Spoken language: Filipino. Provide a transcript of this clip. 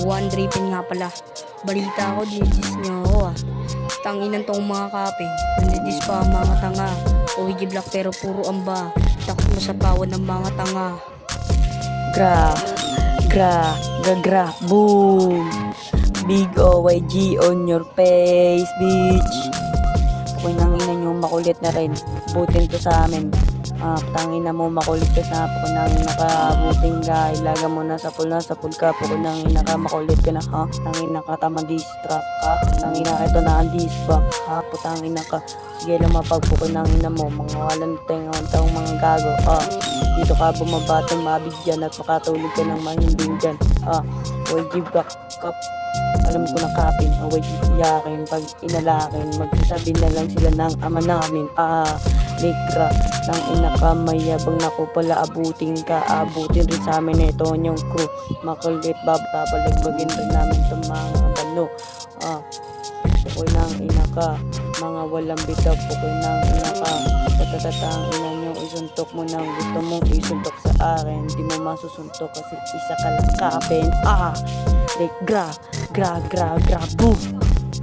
One Dripping nga pala. Balita ko, dinidis niyo ako Tanginan tong mga kaping. Dinidis pa ang mga tanga. OG Black pero puro amba. Takot mo sa pawan ng mga tanga. Boom. Big OYG on your face, bitch. Kung nang ina nyo makulit na rin, butin to sa amin. Tangin na mo makulit ka sa kung nang nakabuting ka, ilaga mo na sa pool ka, kung nang ina ka makulit ka na, ha? Tangin na ka, tama distract ka, tangin na ito na ang disbak, ha? Putangin na ka, sige lang mapagpukul ng ina mo, mga walang taong mga gago, dito ka bumabatang mabigyan at makatulog ka ng mahimbing dyan, YG back up. Alam ko na kapin, away iyakin, pag inalakin, magsasabi na lang sila ng ama namin, Likra, nang inakamayabang na ko pala abutin rin sa amin ito yung crew, makulit babaligbagin rin namin itong mga balo, pukoy nang inaka, mga walang bitaw, pukoy nang inaka, tatatatang ina nyo, isuntok mo nang gusto mong isuntok sa akin, di mo masusuntok kasi isa ka lang kapin, Likra, boom.